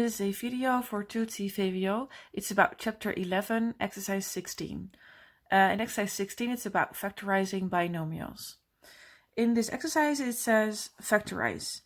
is a video for TVWO. It's about chapter 11, exercise 16. In exercise 16, it's about factorizing binomials. In this exercise, it says factorize.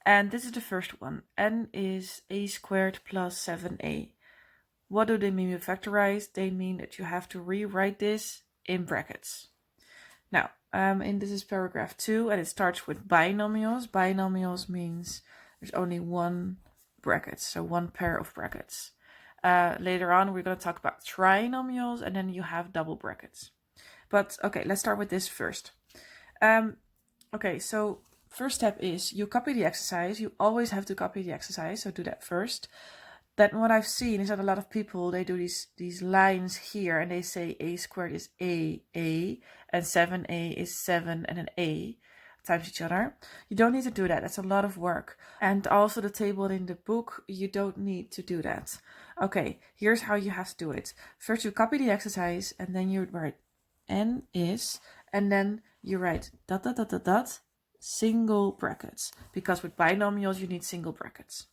And this is the first one. N is a squared plus 7a. What do they mean with factorize? They mean that you have to rewrite this in brackets. Now, and this is paragraph 2, and it starts with binomials. Binomials means there's only one bracket, so one pair of brackets. Later on, we're going to talk about trinomials, and then you have double brackets. But okay, let's start with this first. Okay, so first step is you copy the exercise. You always have to copy the exercise, so do that first. Then what I've seen is that a lot of people, they do these lines here, and they say a squared is a, and 7a is 7 and an a times each other. You don't need to do that. That's a lot of work. And also the table in the book, you don't need to do that. Okay, here's how you have to do it. First, you copy the exercise, and then you write n is, and then you write ... single brackets, because with binomials, you need single brackets.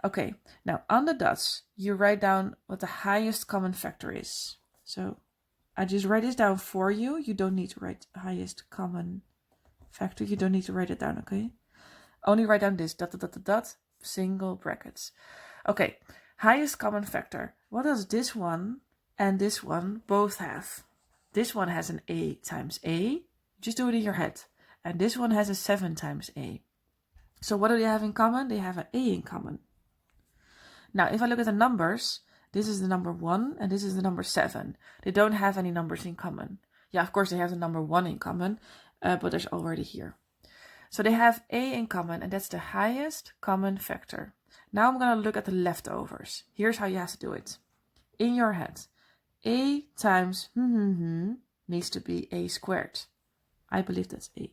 Okay, now on the dots, you write down what the highest common factor is. So I just write this down for you. You don't need to write highest common factor. You don't need to write it down, okay? Only write down this ... single brackets. Okay, highest common factor. What does this one and this one both have? This one has an a times a. Just do it in your head. And this one has a 7 times a. So what do they have in common? They have an a in common. Now, if I look at the numbers, this is the number 1 and this is the number 7. They don't have any numbers in common. Yeah, of course they have the number 1 in common, but there's already here. So they have a in common, and that's the highest common factor. Now I'm going to look at the leftovers. Here's how you have to do it. In your head, a times needs to be a squared. I believe that's a.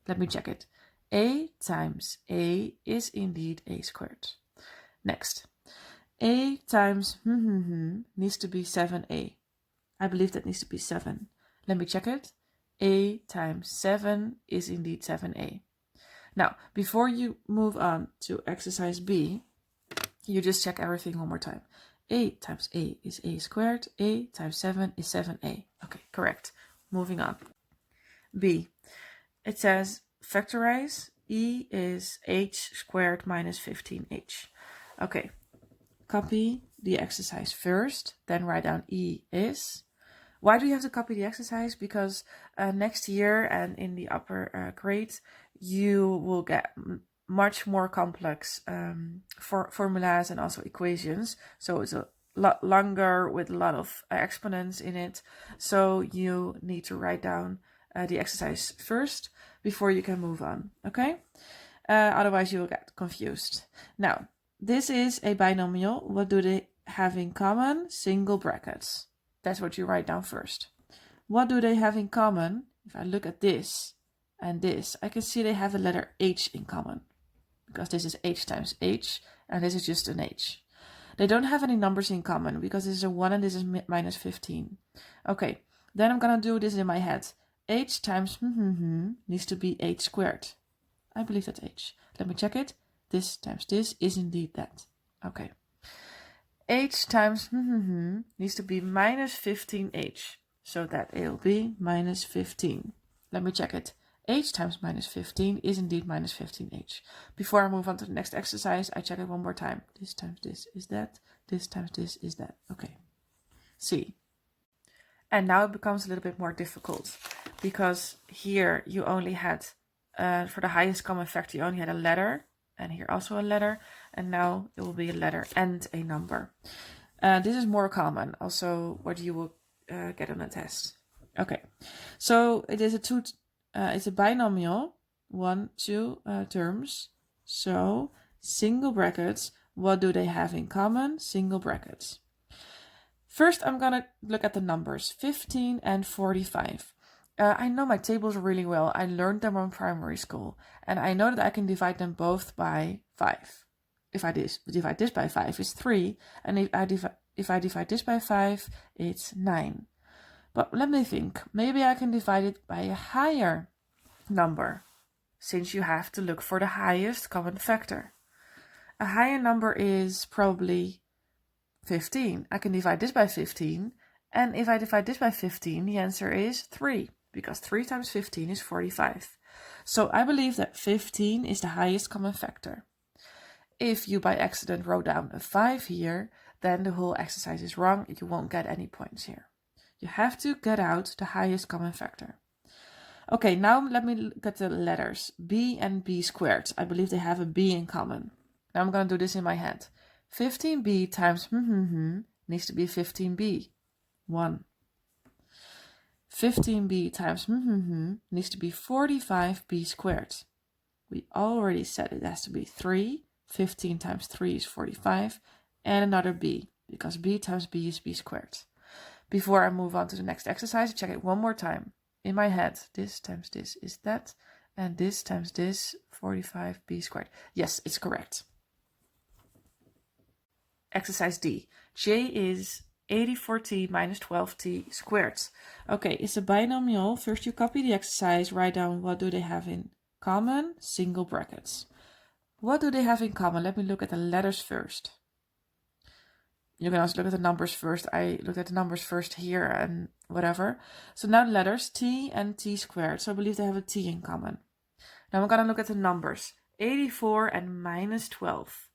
Let me check it. A times a is indeed a squared. Next. A times needs to be 7a. I believe that needs to be 7. Let me check it. A times 7 is indeed 7a. Now, before you move on to exercise B, you just check everything one more time. A times a is a squared. A times 7 is 7a. Okay, correct. Moving on. B. It says factorize. E is h squared minus 15h. Okay. Copy the exercise first, then write down E is. Why do you have to copy the exercise? Because next year and in the upper grade, you will get much more complex formulas and also equations. So it's a lot longer with a lot of exponents in it. So you need to write down the exercise first before you can move on, okay? Otherwise you will get confused. Now, this is a binomial. What do they have in common? Single brackets. That's what you write down first. What do they have in common? If I look at this and this, I can see they have the letter H in common. Because this is H times H, and this is just an H. They don't have any numbers in common, because this is a 1 and this is minus 15. Okay, then I'm going to do this in my head. H times needs to be H squared. I believe that's H. Let me check it. This times this is indeed that. Okay. H times needs to be minus 15h. So that it'll be minus 15. Let me check it. H times minus 15 is indeed minus 15h. Before I move on to the next exercise, I check it one more time. This times this is that. This times this is that. Okay. C. And now it becomes a little bit more difficult. Because here you only had, for the highest common factor, you only had a letter. And here also a letter, and now it will be a letter and a number. This is more common, also what you will get on a test. Okay, so it is it's a binomial, 1, 2 terms. So single brackets, what do they have in common? Single brackets. First, I'm gonna look at the numbers, 15 and 45. I know my tables really well. I learned them in primary school. And I know that I can divide them both by 5. If I divide this by 5, it's 3. And if I divide this by 5, it's 9. But let me think. Maybe I can divide it by a higher number, since you have to look for the highest common factor. A higher number is probably 15. I can divide this by 15. And if I divide this by 15, the answer is 3, because 3 times 15 is 45. So I believe that 15 is the highest common factor. If you by accident wrote down a 5 here, then the whole exercise is wrong. You won't get any points here. You have to get out the highest common factor. Okay, now let me look at the letters. B and B squared. I believe they have a B in common. Now I'm going to do this in my head. 15b times needs to be 15b. 1. 15b times needs to be 45b squared. We already said it has to be 3. 15 times 3 is 45. And another b, because b times b is b squared. Before I move on to the next exercise, check it one more time. In my head, this times this is that, and this times this, 45b squared. Yes, it's correct. Exercise D. J is 84t minus 12t squared. Okay, it's a binomial. First you copy the exercise, write down what do they have in common, single brackets. What do they have in common? Let me look at the letters first. You can also look at the numbers first. I looked at the numbers first here and whatever. So now the letters t and t squared. So I believe they have a t in common. Now I'm going to look at the numbers. 84 and minus 12.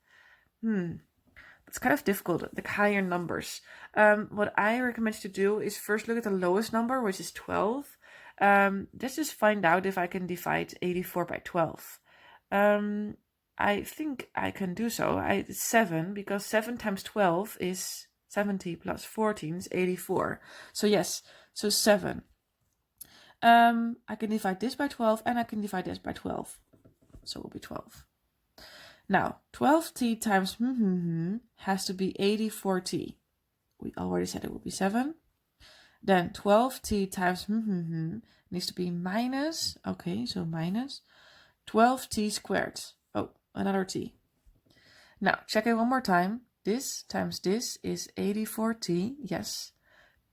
It's kind of difficult, the higher numbers. What I recommend you to do is first look at the lowest number, which is 12. Let's just find out if I can divide 84 by 12. I think I can do so. It's 7, because 7 times 12 is 70 plus 14 is 84. So yes, so 7. I can divide this by 12 and I can divide this by 12. So it will be 12. Now, 12t times has to be 84t. We already said it would be 7. Then 12t times needs to be minus, okay, so minus 12t squared. Oh, another t. Now, check it one more time. This times this is 84t, yes.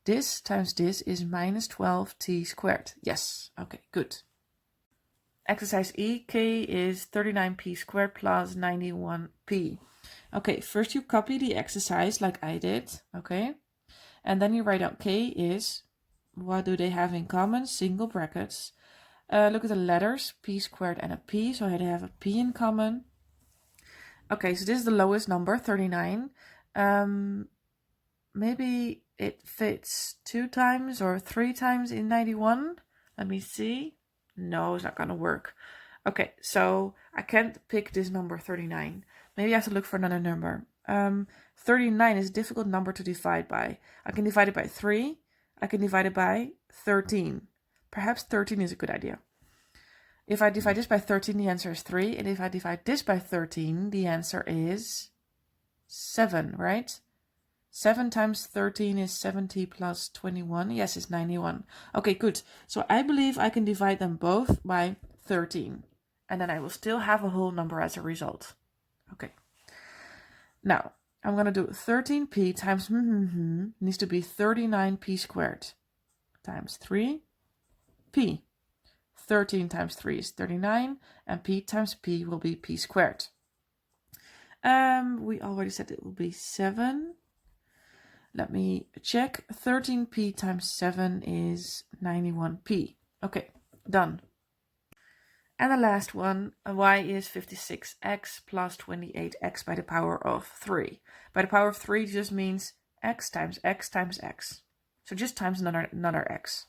This times this is minus 12t squared. Yes, okay, good. Exercise E, k is 39p squared plus 91p. Okay, first you copy the exercise like I did, okay? And then you write out k is, what do they have in common? Single brackets. Look at the letters, p squared and a p, so they have a p in common. Okay, so this is the lowest number, 39. Maybe it fits 2 times or 3 times in 91. Let me see. No, it's not going to work. Okay, so I can't pick this number 39. Maybe I have to look for another number. 39 is a difficult number to divide by. I can divide it by 3. I can divide it by 13. Perhaps 13 is a good idea. If I divide this by 13, the answer is 3. And if I divide this by 13, the answer is 7, right? 7 times 13 is 70 plus 21. Yes, it's 91. Okay, good. So I believe I can divide them both by 13. And then I will still have a whole number as a result. Okay. Now, I'm going to do 13p times needs to be 39p squared times 3p. 13 times 3 is 39, and p times p will be p squared. We already said it will be 7. Let me check. 13p times 7 is 91p. Okay, done. And the last one, y is 56x plus 28x by the power of 3. By the power of 3 just means x times x times x. So just times another x.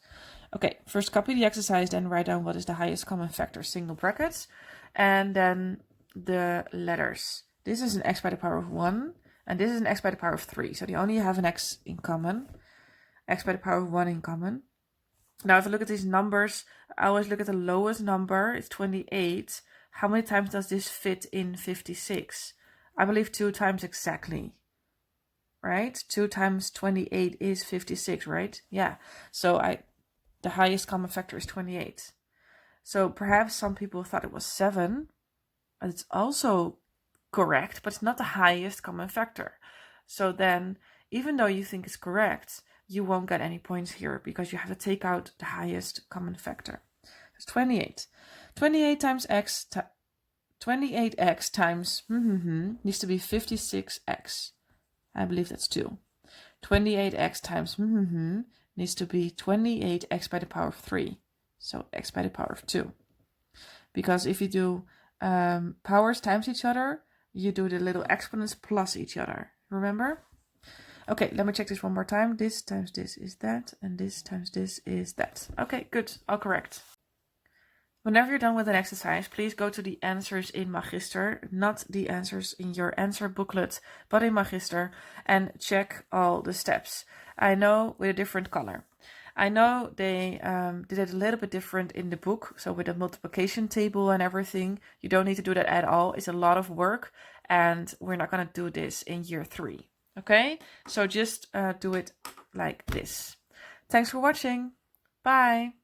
Okay, first copy the exercise, then write down what is the highest common factor, single brackets, and then the letters. This is an x by the power of 1, and this is an x by the power of 3. So they only have an x in common, x by the power of 1 in common. Now, if I look at these numbers, I always look at the lowest number, it's 28. How many times does this fit in 56? I believe 2 times exactly, right? 2 times 28 is 56, right? Yeah, so the highest common factor is 28. So perhaps some people thought it was 7. It's also correct, but it's not the highest common factor. So then, even though you think it's correct, you won't get any points here because you have to take out the highest common factor. It's 28. 28 times x 28x times needs to be 56x. I believe that's 2. 28x times needs to be 28x by the power of 3. So x by the power of 2. Because if you do powers times each other, you do the little exponents plus each other. Remember? Okay, let me check this one more time. This times this is that, and this times this is that. Okay, good. All correct. Whenever you're done with an exercise, please go to the answers in Magister, not the answers in your answer booklet, but in Magister, and check all the steps. I know with a different color. I know they did it a little bit different in the book, so with a multiplication table and everything. You don't need to do that at all. It's a lot of work, and we're not going to do this in year 3. Okay, so just do it like this. Thanks for watching. Bye.